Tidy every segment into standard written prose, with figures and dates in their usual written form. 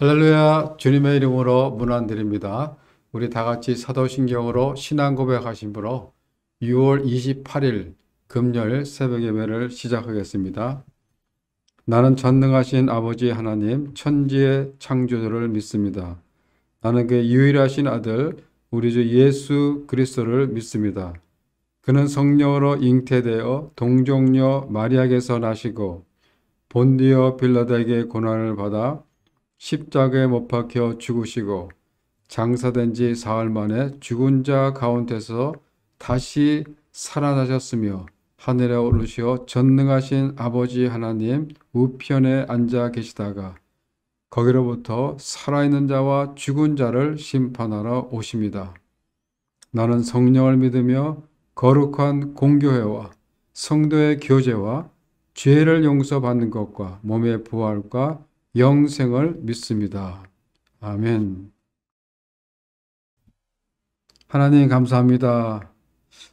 할렐루야. 주님의 이름으로 문안드립니다. 우리 다 같이 사도신경으로 신앙 고백하심으로 6월 28일 금요일 새벽 예배를 시작하겠습니다. 나는 전능하신 아버지 하나님 천지의 창조주를 믿습니다. 나는 그 유일하신 아들 우리 주 예수 그리스도를 믿습니다. 그는 성령으로 잉태되어 동정녀 마리아에게서 나시고 본디오 빌라도에게 고난을 받아 십자가에 못 박혀 죽으시고 장사된 지 사흘 만에 죽은 자 가운데서 다시 살아나셨으며 하늘에 오르시어 전능하신 아버지 하나님 우편에 앉아 계시다가 거기로부터 살아있는 자와 죽은 자를 심판하러 오십니다. 나는 성령을 믿으며 거룩한 공교회와 성도의 교제와 죄를 용서받는 것과 몸의 부활과 영생을 믿습니다. 아멘. 하나님 감사합니다.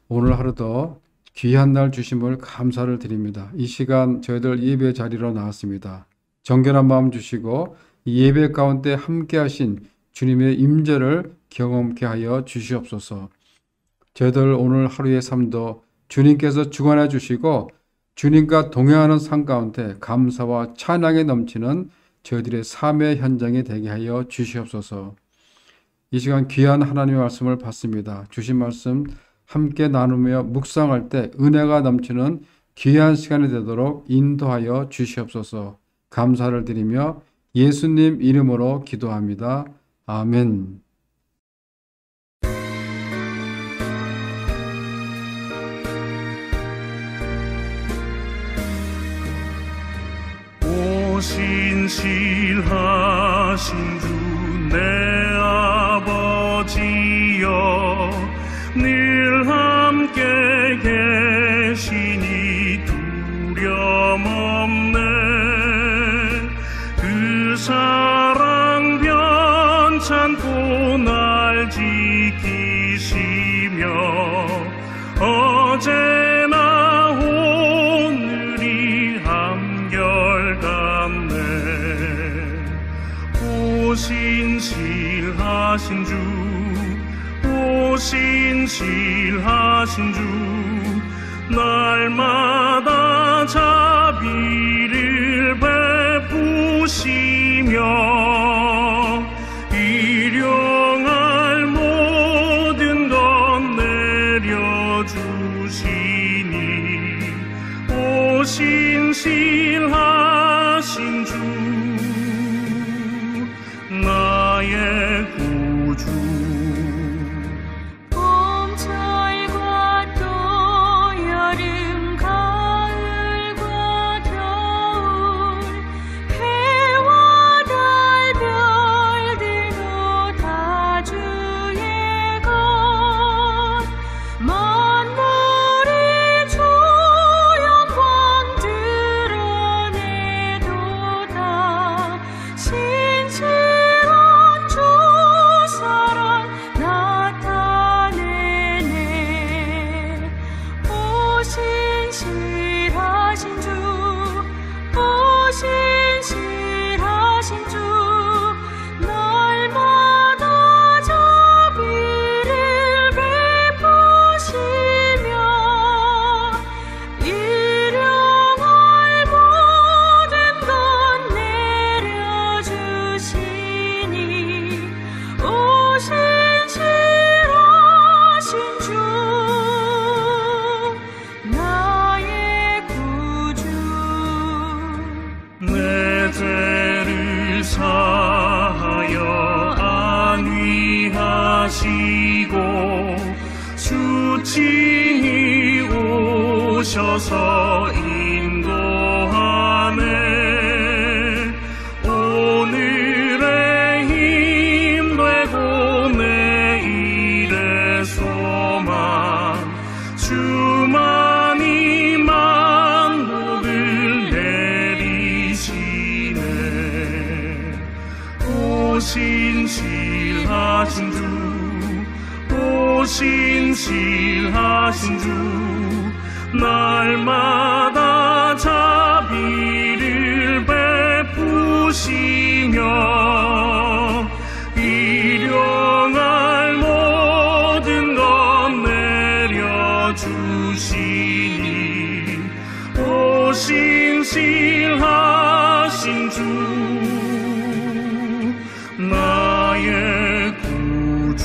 오늘 하루도 귀한 날 주심을 감사를 드립니다. 이 시간 저희들 예배 자리로 나왔습니다. 정결한 마음 주시고 이 예배 가운데 함께 하신 주님의 임재를 경험케 하여 주시옵소서. 저희들 오늘 하루의 삶도 주님께서 주관해 주시고 주님과 동행하는 삶 가운데 감사와 찬양에 넘치는 저희들의 삶의 현장이 되게 하여 주시옵소서. 이 시간 귀한 하나님의 말씀을 받습니다. 주신 말씀 함께 나누며 묵상할 때 은혜가 넘치는 귀한 시간이 되도록 인도하여 주시옵소서. 감사를 드리며 예수님 이름으로 기도합니다. 아멘. 신실하신 주 내 아버지여 늘 함께 계시니 두려움 없네. 그 사랑 변찮고 날 지키시며 어제나 오늘이 한결같네. 신실하신 주, 오 신실하신 주, 날마다 자비를 베푸시며 일용할 모든 것 내려주시니 오 신실하신 주, 나의 구주. 봄철과 또 여름 가을과 겨울 해와 달 별들도 다 주의 것 만물의 주 영광 드러내도다. 신실한 주 사랑 나타내네. 오 신실하신 주, 오 신실하신 주, 날마다 자비를 베푸시며 일용할 모든 것 내려주시니 오 신실하신 주, 나의 구주. 내 죄를 사하여 안위하시고 수치히 오셔서 인도하네. 오늘의 힘 되고 내일의 소망 주만이 만복을 내리시네. 오 신실하신 주, 오 신실하신 주, 날마다 자비를 베푸시며 주 나의 구주.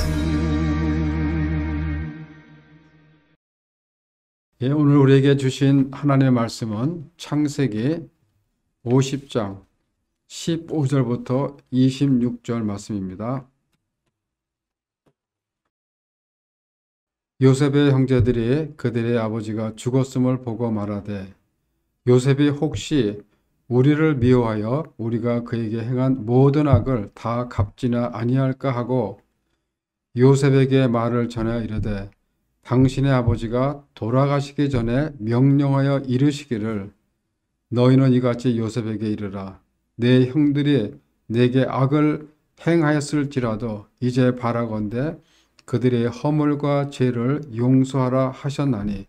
예, 오늘 우리에게 주신 하나님의 말씀은 창세기 50장 15절부터 26절 말씀입니다. 요셉의 형제들이 그들의 아버지가 죽었음을 보고 말하되 요셉이 혹시 우리를 미워하여 우리가 그에게 행한 모든 악을 다 갚지나 아니할까 하고 요셉에게 말을 전하여 이르되 당신의 아버지가 돌아가시기 전에 명령하여 이르시기를 너희는 이같이 요셉에게 이르라. 내 형들이 내게 악을 행하였을지라도 이제 바라건대 그들의 허물과 죄를 용서하라 하셨나니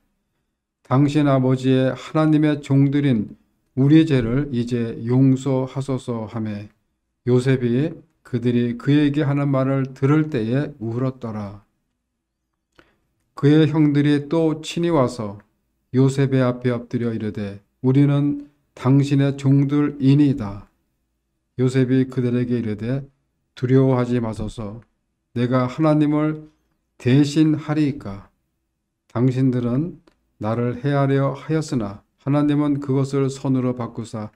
당신 아버지의 하나님의 종들인 우리 죄를 이제 용서하소서 하매 요셉이 그들이 그에게 하는 말을 들을 때에 울었더라. 그의 형들이 또 친히 와서 요셉의 앞에 엎드려 이르되 우리는 당신의 종들이니이다. 요셉이 그들에게 이르되 두려워하지 마소서. 내가 하나님을 대신하리이까. 당신들은 나를 해하려 하였으나 하나님은 그것을 손으로 바꾸사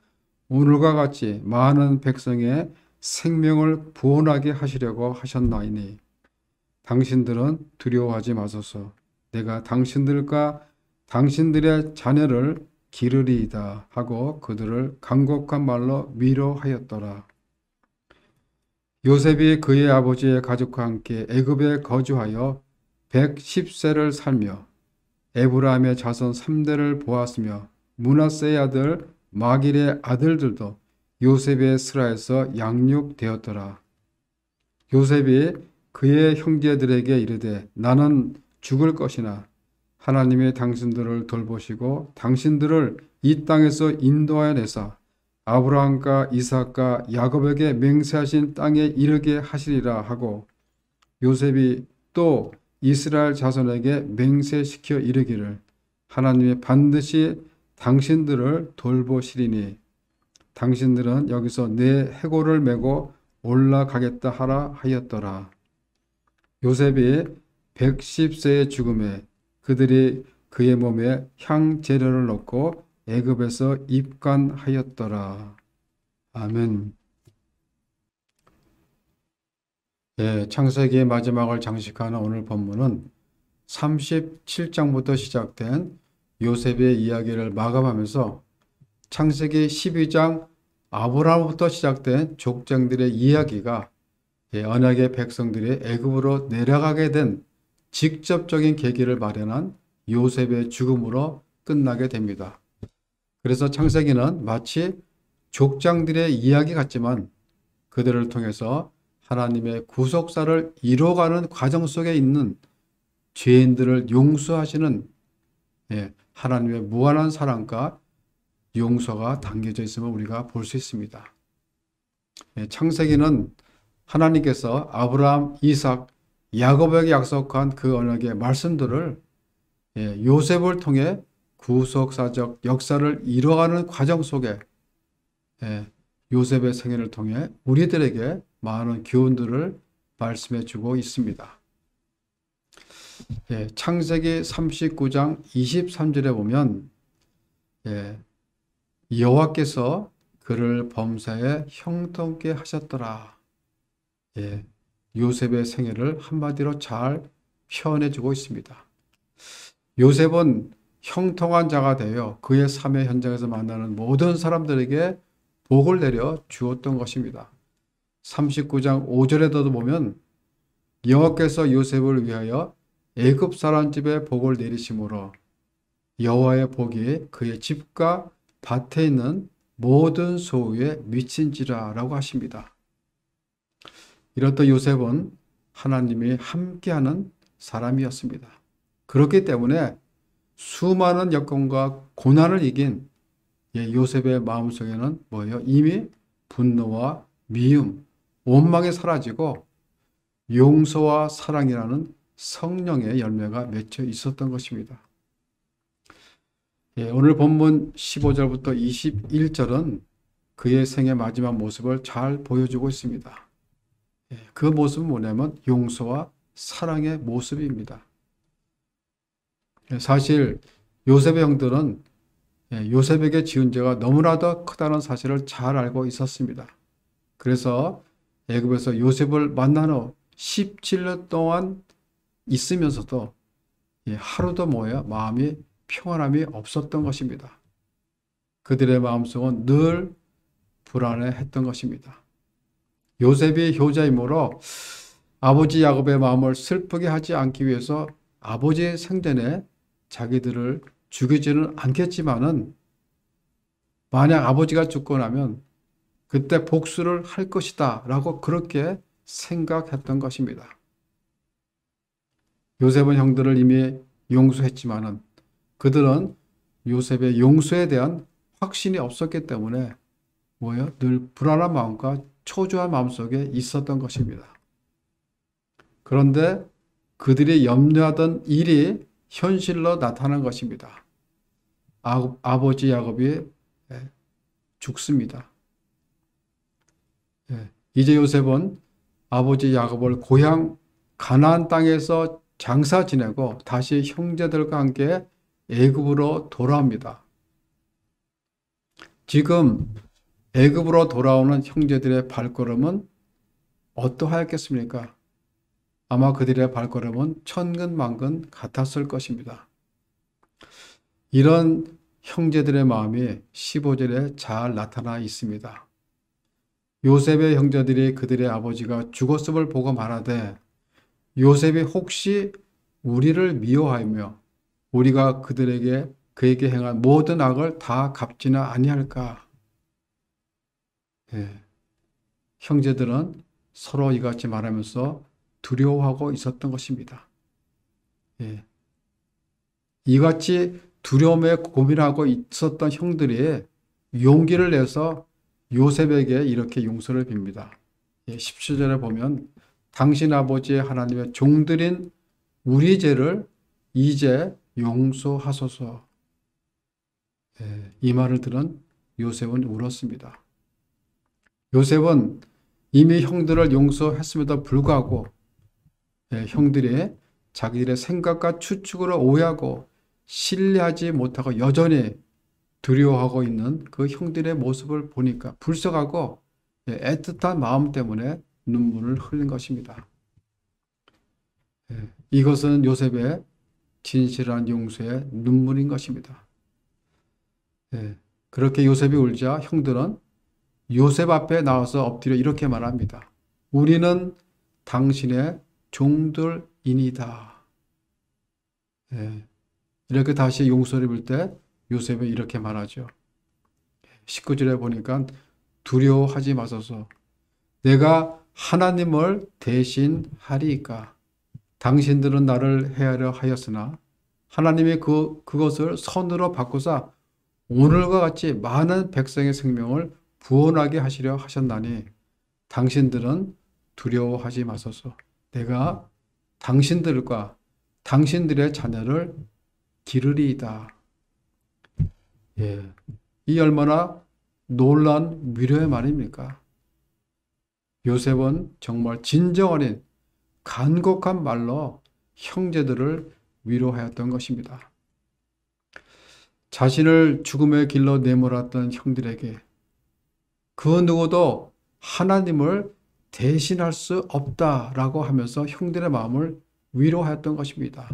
오늘과 같이 많은 백성의 생명을 구원하게 하시려고 하셨나이니 당신들은 두려워하지 마소서. 내가 당신들과 당신들의 자녀를 기르리이다 하고 그들을 간곡한 말로 위로하였더라. 요셉이 그의 아버지의 가족과 함께 애굽에 거주하여 110세를 살며 에브라임의 자손 3대를 보았으며 므낫세의 아들 마길의 아들들도 요셉의 스라에서 양육되었더라. 요셉이 그의 형제들에게 이르되 나는 죽을 것이나 하나님이 당신들을 돌보시고 당신들을 이 땅에서 인도하여 내사 아브라함과 이삭과 야곱에게 맹세하신 땅에 이르게 하시리라 하고 요셉이 또 이스라엘 자손에게 맹세시켜 이르기를 하나님이 반드시 당신들을 돌보시리니 당신들은 여기서 내 해골을 메고 올라가겠다 하라 하였더라. 요셉이 110세의 죽음에 그들이 그의 몸에 향재료를 넣고 애굽에서 입간하였더라. 아멘. 예, 창세기의 마지막을 장식하는 오늘 본문은 37장부터 시작된 요셉의 이야기를 마감하면서 창세기 12장 아브라함부터 시작된 족장들의 이야기가 언약의 백성들이 애굽으로 내려가게 된 직접적인 계기를 마련한 요셉의 죽음으로 끝나게 됩니다. 그래서 창세기는 마치 족장들의 이야기 같지만 그들을 통해서 하나님의 구속사를 이뤄가는 과정 속에 있는 죄인들을 용서하시는 하나님의 무한한 사랑과 용서가 담겨져 있음을 우리가 볼 수 있습니다. 창세기는 하나님께서 아브라함, 이삭, 야곱에게 약속한 그 언약의 말씀들을 요셉을 통해 구속사적 역사를 이뤄가는 과정 속에 요셉의 생애를 통해 우리들에게 많은 교훈들을 말씀해 주고 있습니다. 창세기 39장 23절에 보면 여호와께서 그를 범사에 형통케 하셨더라. 요셉의 생애를 한마디로 잘 표현해 주고 있습니다. 요셉은 형통한 자가 되어 그의 삶의 현장에서 만나는 모든 사람들에게 복을 내려 주었던 것입니다. 39장 5절에도 보면 여호와께서 요셉을 위하여 애굽 사람 집에 복을 내리심으로 여호와의 복이 그의 집과 밭에 있는 모든 소유에 미친지라 라고 하십니다. 이렇듯 요셉은 하나님이 함께하는 사람이었습니다. 그렇기 때문에 수많은 여건과 고난을 이긴 요셉의 마음속에는 뭐예요? 이미 분노와 미움, 원망이 사라지고 용서와 사랑이라는 성령의 열매가 맺혀 있었던 것입니다. 오늘 본문 15절부터 21절은 그의 생의 마지막 모습을 잘 보여주고 있습니다. 그 모습은 뭐냐면 용서와 사랑의 모습입니다. 사실 요셉의 형들은 요셉에게 지은 죄가 너무나도 크다는 사실을 잘 알고 있었습니다. 그래서 애굽에서 요셉을 만난 후 17년 동안 있으면서도 하루도 마음이 평안함이 없었던 것입니다. 그들의 마음속은 늘 불안해했던 것입니다. 요셉이 효자이므로 아버지 야곱의 마음을 슬프게 하지 않기 위해서 아버지의 생전에 자기들을 죽이지는 않겠지만은 만약 아버지가 죽고 나면 그때 복수를 할 것이다 라고 그렇게 생각했던 것입니다. 요셉은 형들을 이미 용서했지만은 그들은 요셉의 용서에 대한 확신이 없었기 때문에 늘 불안한 마음과 초조한 마음속에 있었던 것입니다. 그런데 그들이 염려하던 일이 현실로 나타난 것입니다. 아버지 야곱이 죽습니다. 이제 요셉은 아버지 야곱을 고향 가나안 땅에서 장사 지내고 다시 형제들과 함께 애굽으로 돌아옵니다. 지금 애굽으로 돌아오는 형제들의 발걸음은 어떠하였겠습니까? 아마 그들의 발걸음은 천근만근 같았을 것입니다. 이런 형제들의 마음이 15절에 잘 나타나 있습니다. 요셉의 형제들이 그들의 아버지가 죽었음을 보고 말하되 요셉이 혹시 우리를 미워하며 우리가 그에게 행한 모든 악을 다 갚지는 아니할까? 형제들은 서로 이같이 말하면서 두려워하고 있었던 것입니다. 이같이 두려움에 고민하고 있었던 형들이 용기를 내서 요셉에게 이렇게 용서를 빕니다. 17절에 보면 당신 아버지의 하나님의 종들인 우리 죄를 이제 용서하소서. 이 말을 들은 요셉은 울었습니다. 요셉은 이미 형들을 용서했음에도 불구하고 형들이 자기들의 생각과 추측으로 오해하고 신뢰하지 못하고 여전히 두려워하고 있는 그 형들의 모습을 보니까 불쌍하고 애틋한 마음 때문에 눈물을 흘린 것입니다. 이것은 요셉의 진실한 용서의 눈물인 것입니다. 그렇게 요셉이 울자 형들은 요셉 앞에 나와서 엎드려 이렇게 말합니다. 우리는 당신의 종들이니다. 이렇게 다시 용서를 빌 때 요셉은 이렇게 말하죠. 19절에 보니까 두려워하지 마소서. 내가 하나님을 대신하리이까. 당신들은 나를 해하려 하였으나 하나님이 그것을 선으로 바꾸사 오늘과 같이 많은 백성의 생명을 구원하게 하시려 하셨나니 당신들은 두려워하지 마소서. 내가 당신들과 당신들의 자녀를 기르리이다. 이 얼마나 놀라운 위로의 말입니까? 요셉은 정말 진정 어린 간곡한 말로 형제들을 위로하였던 것입니다. 자신을 죽음의 길로 내몰았던 형들에게 그 누구도 하나님을 대신할 수 없다라고 하면서 형들의 마음을 위로하였던 것입니다.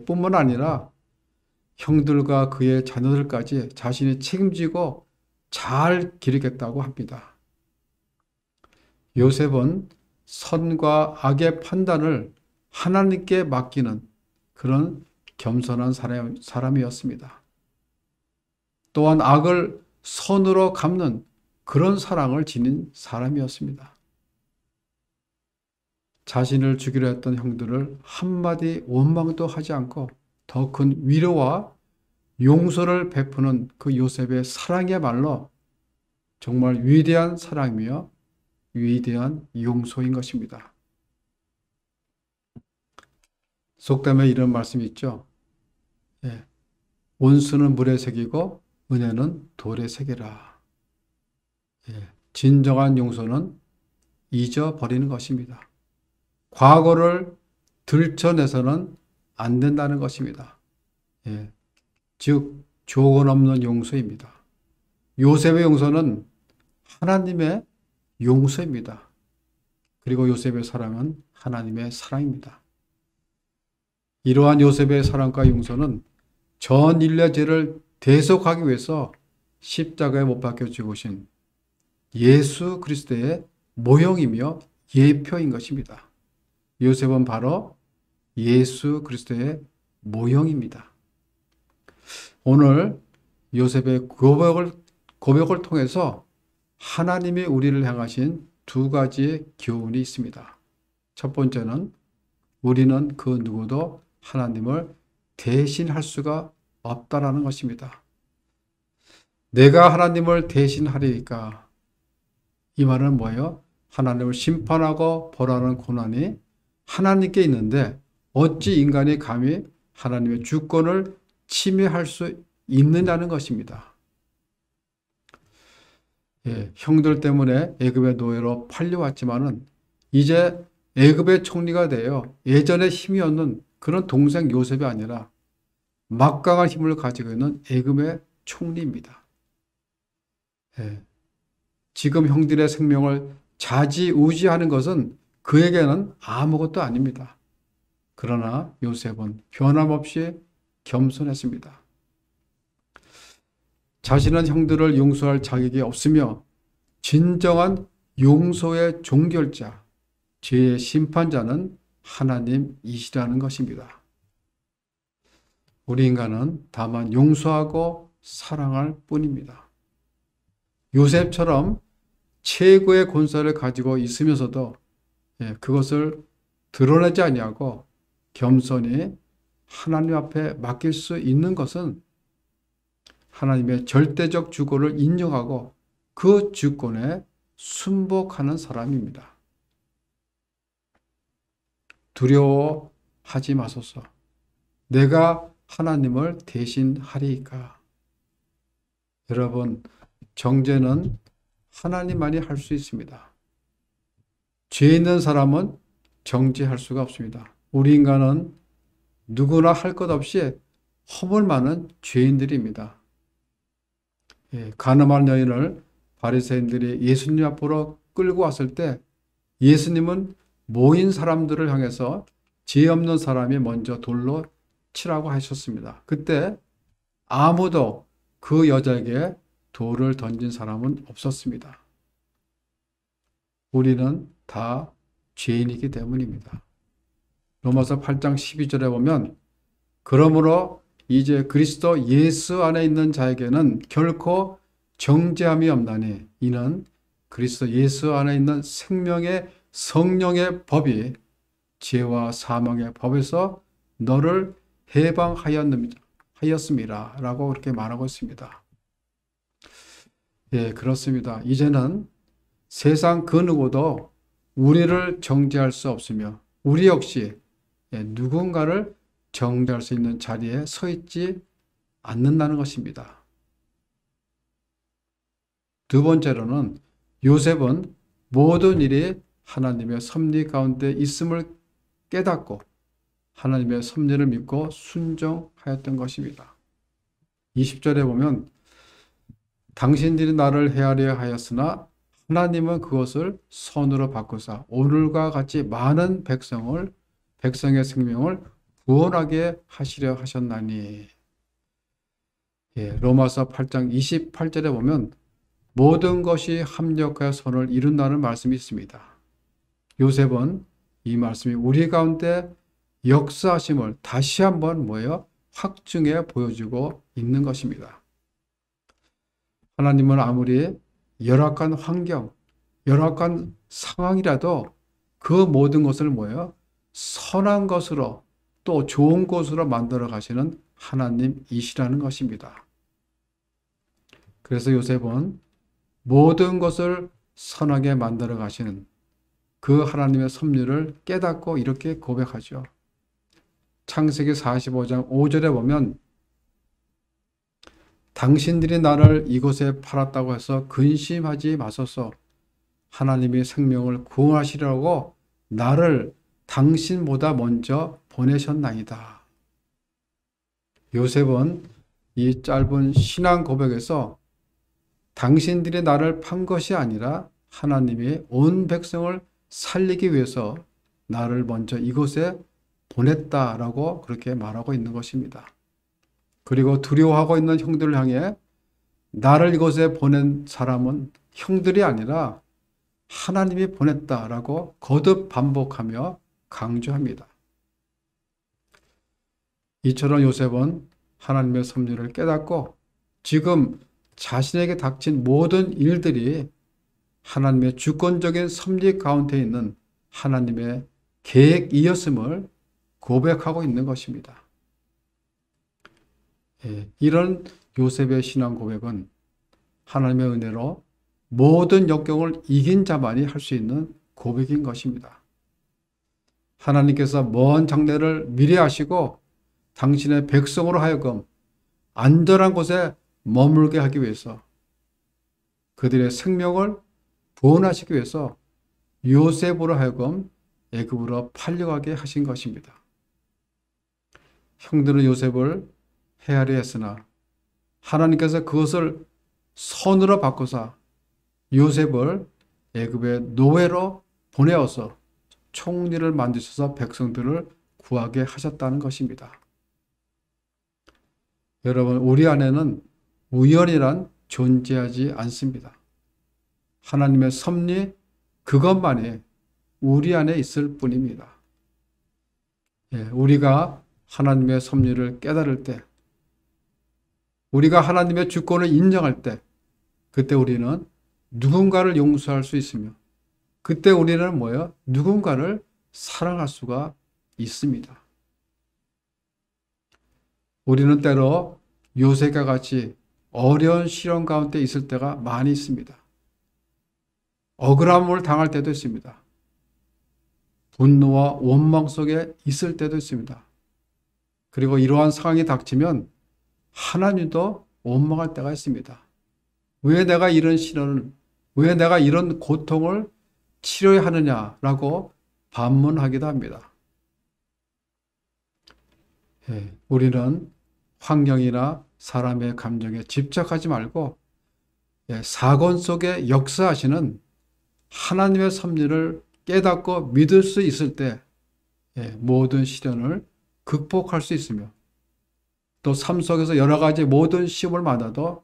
뿐만 아니라 형들과 그의 자녀들까지 자신이 책임지고 잘 기르겠다고 합니다. 요셉은 선과 악의 판단을 하나님께 맡기는 그런 겸손한 사람이었습니다. 또한 악을 선으로 갚는 그런 사랑을 지닌 사람이었습니다. 자신을 죽이려 했던 형들을 한마디 원망도 하지 않고 더 큰 위로와 용서를 베푸는 그 요셉의 사랑이야말로 정말 위대한 사랑이며 위대한 용서인 것입니다. 속담에 이런 말씀이 있죠. 온수는 물에 새기고 은혜는 돌에 새기라. 진정한 용서는 잊어버리는 것입니다. 과거를 들춰내서는 안 된다는 것입니다. 즉 조건 없는 용서입니다. 요셉의 용서는 하나님의 용서입니다. 그리고 요셉의 사랑은 하나님의 사랑입니다. 이러한 요셉의 사랑과 용서는 전 인류의 죄를 대속하기 위해서 십자가에 못 박혀 죽으신 예수 그리스도의 모형이며 예표인 것입니다. 요셉은 바로 예수 그리스도의 모형입니다. 오늘 요셉의 고백을 통해서 하나님이 우리를 향하신 두 가지 교훈이 있습니다. 첫 번째는 우리는 그 누구도 하나님을 대신할 수가 없다라는 것입니다. 내가 하나님을 대신하리까? 이 말은 뭐예요? 하나님을 심판하고 벌하는 고난이 하나님께 있는데 어찌 인간이 감히 하나님의 주권을 침해할 수 있느냐는 것입니다. 형들 때문에 애굽의 노예로 팔려왔지만은 이제 애굽의 총리가 되어 예전에 힘이 없는 그런 동생 요셉이 아니라 막강한 힘을 가지고 있는 애굽의 총리입니다. 지금 형들의 생명을 좌지우지하는 것은 그에게는 아무것도 아닙니다. 그러나 요셉은 변함없이 겸손했습니다. 자신은 형들을 용서할 자격이 없으며 진정한 용서의 종결자, 죄의 심판자는 하나님이시라는 것입니다. 우리 인간은 다만 용서하고 사랑할 뿐입니다. 요셉처럼 최고의 권세를 가지고 있으면서도 그것을 드러내지 아니하고 겸손히 하나님 앞에 맡길 수 있는 것은 하나님의 절대적 주권을 인정하고 그 주권에 순복하는 사람입니다. 두려워하지 마소서. 내가 하나님을 대신하리이까. 여러분, 정죄는 하나님만이 할 수 있습니다. 죄 있는 사람은 정죄할 수가 없습니다. 우리 인간은 누구나 할 것 없이 허물 많은 죄인들입니다. 간음한 여인을 바리새인들이 예수님 앞으로 끌고 왔을 때 예수님은 모인 사람들을 향해서 죄 없는 사람이 먼저 돌로 치라고 하셨습니다. 그때 아무도 그 여자에게 돌을 던진 사람은 없었습니다. 우리는 다 죄인이기 때문입니다. 로마서 8장 12절에 보면 그러므로 이제 그리스도 예수 안에 있는 자에게는 결코 정죄함이 없나니 이는 그리스도 예수 안에 있는 생명의 성령의 법이 죄와 사망의 법에서 너를 해방하였습니다. 라고 그렇게 말하고 있습니다. 그렇습니다. 이제는 세상 그 누구도 우리를 정죄할 수 없으며 우리 역시 누군가를 정죄할 수 있는 자리에 서 있지 않는다는 것입니다. 두 번째로는 요셉은 모든 일이 하나님의 섭리 가운데 있음을 깨닫고 하나님의 섭리를 믿고 순종하였던 것입니다. 20절에 보면 당신들이 나를 헤아려 하였으나 하나님은 그것을 선으로 바꾸사 오늘과 같이 많은 백성의 생명을 구원하게 하시려 하셨나니. 로마서 8장 28절에 보면 모든 것이 합력하여 선을 이룬다는 말씀이 있습니다. 요셉은 이 말씀이 우리 가운데 역사하심을 다시 한번 확증해 보여주고 있는 것입니다. 하나님은 아무리 열악한 환경, 열악한 상황이라도 그 모든 것을 선한 것으로 또 좋은 것으로 만들어 가시는 하나님이시라는 것입니다. 그래서 요셉은 모든 것을 선하게 만들어 가시는 그 하나님의 섭리를 깨닫고 이렇게 고백하죠. 창세기 45장 5절에 보면 당신들이 나를 이곳에 팔았다고 해서 근심하지 마소서. 하나님이 생명을 구원하시려고 나를 당신보다 먼저 보내셨나이다. 요셉은 이 짧은 신앙 고백에서 당신들이 나를 판 것이 아니라 하나님이 온 백성을 살리기 위해서 나를 먼저 이곳에 보냈다라고 그렇게 말하고 있는 것입니다. 그리고 두려워하고 있는 형들을 향해 나를 이곳에 보낸 사람은 형들이 아니라 하나님이 보냈다라고 거듭 반복하며 강조합니다. 이처럼 요셉은 하나님의 섭리를 깨닫고 지금 자신에게 닥친 모든 일들이 하나님의 주권적인 섭리 가운데 있는 하나님의 계획이었음을 고백하고 있는 것입니다. 이런 요셉의 신앙 고백은 하나님의 은혜로 모든 역경을 이긴 자만이 할 수 있는 고백인 것입니다. 하나님께서 먼 장래를 미래하시고 당신의 백성으로 하여금 안전한 곳에 머물게 하기 위해서 그들의 생명을 구원하시기 위해서 요셉으로 하여금 애굽으로 팔려가게 하신 것입니다. 형들은 요셉을 헤아려 했으나 하나님께서 그것을 선으로 바꿔서 요셉을 애굽의 노예로 보내어서 총리를 만드셔서 백성들을 구하게 하셨다는 것입니다. 여러분, 우리 안에는 우연이란 존재하지 않습니다. 하나님의 섭리 그것만이 우리 안에 있을 뿐입니다. 우리가 하나님의 섭리를 깨달을 때, 우리가 하나님의 주권을 인정할 때, 그때 우리는 누군가를 용서할 수 있으며, 그때 우리는 뭐예요? 누군가를 사랑할 수가 있습니다. 우리는 때로 요셉과 같이 어려운 시련 가운데 있을 때가 많이 있습니다. 억울함을 당할 때도 있습니다. 분노와 원망 속에 있을 때도 있습니다. 그리고 이러한 상황이 닥치면 하나님도 원망할 때가 있습니다. 왜 내가 이런 시련을, 왜 내가 이런 고통을 치료해야 하느냐라고 반문하기도 합니다. 우리는 환경이나 사람의 감정에 집착하지 말고 사건 속에 역사하시는 하나님의 섭리를 깨닫고 믿을 수 있을 때 모든 시련을 극복할 수 있으며 또 삶 속에서 여러 가지 모든 시험을 만나도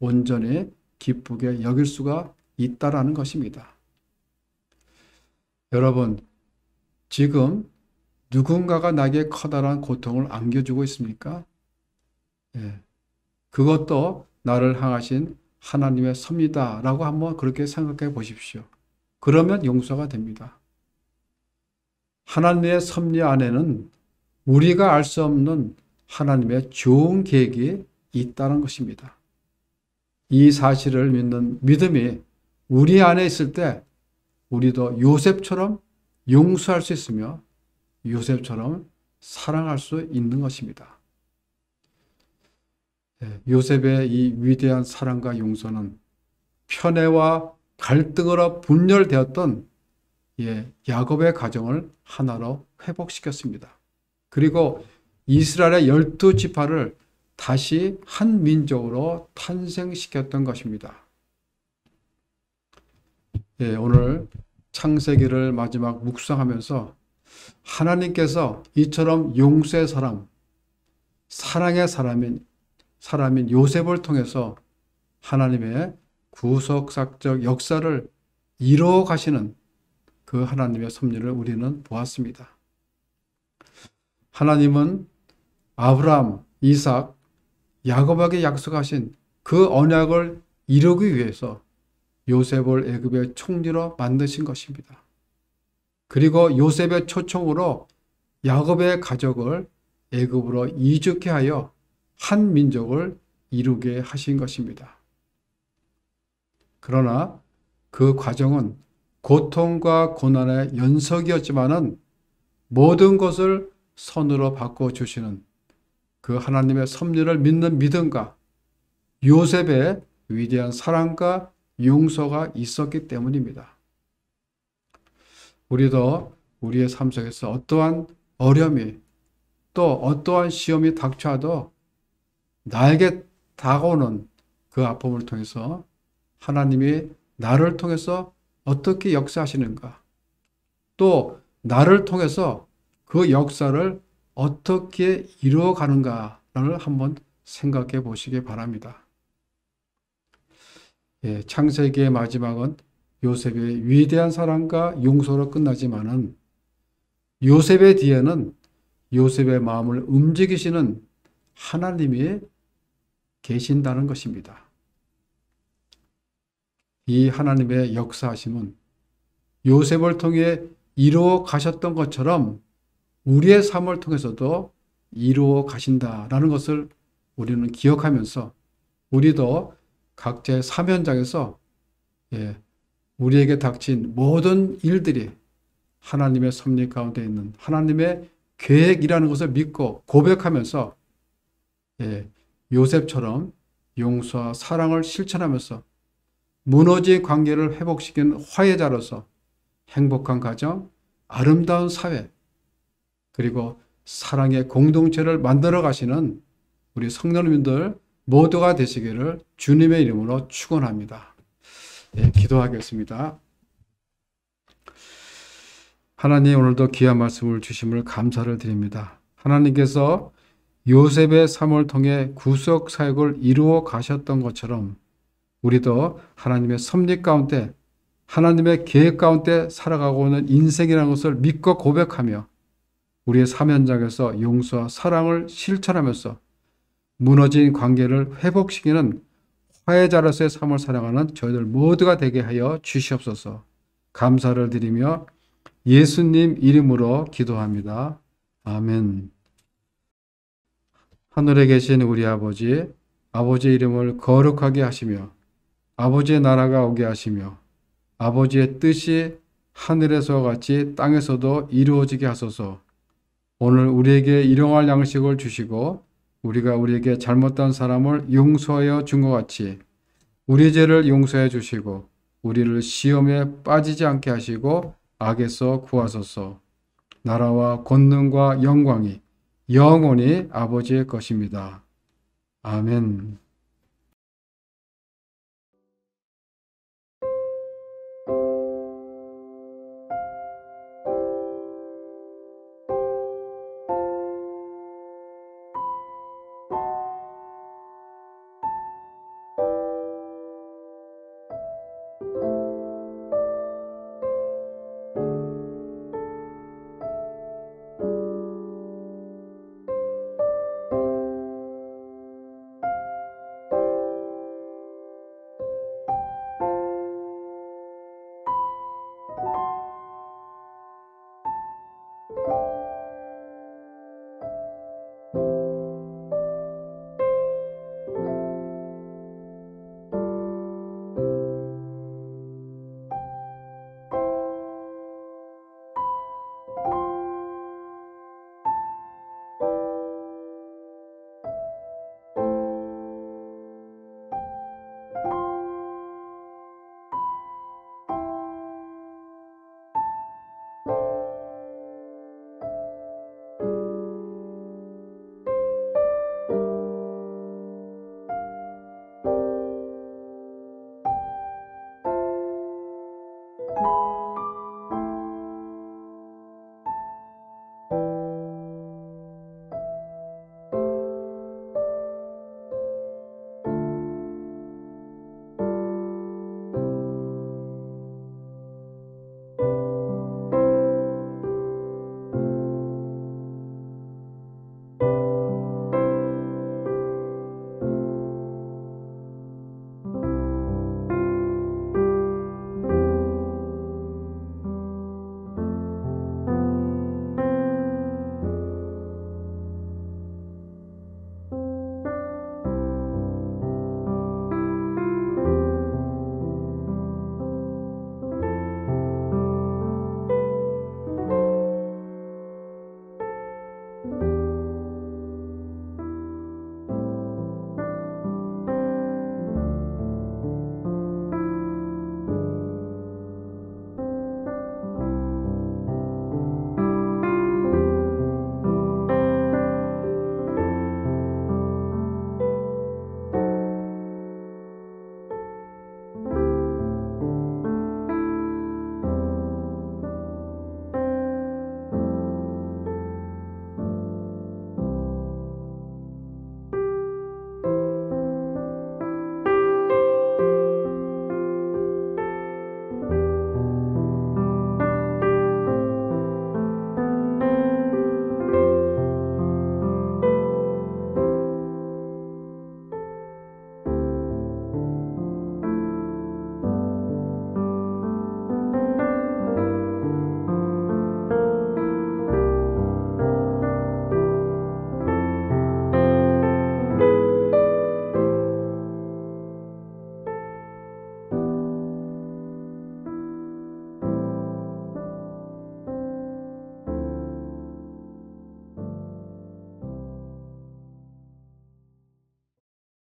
온전히 기쁘게 여길 수가 있다라는 것입니다. 여러분, 지금 누군가가 나에게 커다란 고통을 안겨주고 있습니까? 그것도 나를 향하신 하나님의 섭리다라고 한번 그렇게 생각해 보십시오. 그러면 용서가 됩니다. 하나님의 섭리 안에는 우리가 알 수 없는 하나님의 좋은 계획이 있다는 것입니다. 이 사실을 믿는 믿음이 우리 안에 있을 때 우리도 요셉처럼 용서할 수 있으며 요셉처럼 사랑할 수 있는 것입니다. 요셉의 이 위대한 사랑과 용서는 편애와 갈등으로 분열되었던 야곱의 가정을 하나로 회복시켰습니다. 그리고 이스라엘의 12지파를 다시 한 민족으로 탄생시켰던 것입니다. 오늘 창세기를 마지막 묵상하면서 하나님께서 이처럼 용서의 사람, 사랑의 사람인 요셉을 통해서 하나님의 구속사적 역사를 이루어 가시는 그 하나님의 섭리를 우리는 보았습니다. 하나님은 아브라함, 이삭, 야곱에게 약속하신 그 언약을 이루기 위해서 요셉을 애굽의 총리로 만드신 것입니다. 그리고 요셉의 초청으로 야곱의 가족을 애굽으로 이주케 하여 한 민족을 이루게 하신 것입니다. 그러나 그 과정은 고통과 고난의 연속이었지만은 모든 것을 선으로 바꿔주시는 그 하나님의 섭리를 믿는 믿음과 요셉의 위대한 사랑과 용서가 있었기 때문입니다. 우리도 우리의 삶 속에서 어떠한 어려움이 또 어떠한 시험이 닥쳐도 나에게 다가오는 그 아픔을 통해서 하나님이 나를 통해서 어떻게 역사하시는가, 또 나를 통해서 그 역사를 어떻게 이루어가는가를 한번 생각해 보시기 바랍니다. 창세기의 마지막은 요셉의 위대한 사랑과 용서로 끝나지만은 요셉의 뒤에는 요셉의 마음을 움직이시는 하나님이 계신다는 것입니다. 이 하나님의 역사하심은 요셉을 통해 이루어 가셨던 것처럼 우리의 삶을 통해서도 이루어 가신다라는 것을 우리는 기억하면서 우리도 각자의 사면장에서 우리에게 닥친 모든 일들이 하나님의 섭리 가운데 있는 하나님의 계획이라는 것을 믿고 고백하면서 요셉처럼 용서와 사랑을 실천하면서 무너진 관계를 회복시키는 화해자로서 행복한 가정, 아름다운 사회, 그리고 사랑의 공동체를 만들어 가시는 우리 성도님들 모두가 되시기를 주님의 이름으로 축원합니다. 기도하겠습니다. 하나님, 오늘도 귀한 말씀을 주심을 감사를 드립니다. 하나님께서 요셉의 삶을 통해 구속 사역을 이루어 가셨던 것처럼 우리도 하나님의 섭리 가운데 하나님의 계획 가운데 살아가고 있는 인생이라는 것을 믿고 고백하며 우리의 삶 현장에서 용서와 사랑을 실천하면서 무너진 관계를 회복시키는 화해자로서의 삶을 살아가는 저희들 모두가 되게 하여 주시옵소서. 감사를 드리며 예수님 이름으로 기도합니다. 아멘. 하늘에 계신 우리 아버지, 아버지의 이름을 거룩하게 하시며 아버지의 나라가 오게 하시며 아버지의 뜻이 하늘에서와 같이 땅에서도 이루어지게 하소서. 오늘 우리에게 일용할 양식을 주시고 우리가 우리에게 잘못한 사람을 용서하여 준 것 같이 우리 죄를 용서해 주시고 우리를 시험에 빠지지 않게 하시고 악에서 구하소서. 나라와 권능과 영광이 영원히 아버지의 것입니다. 아멘.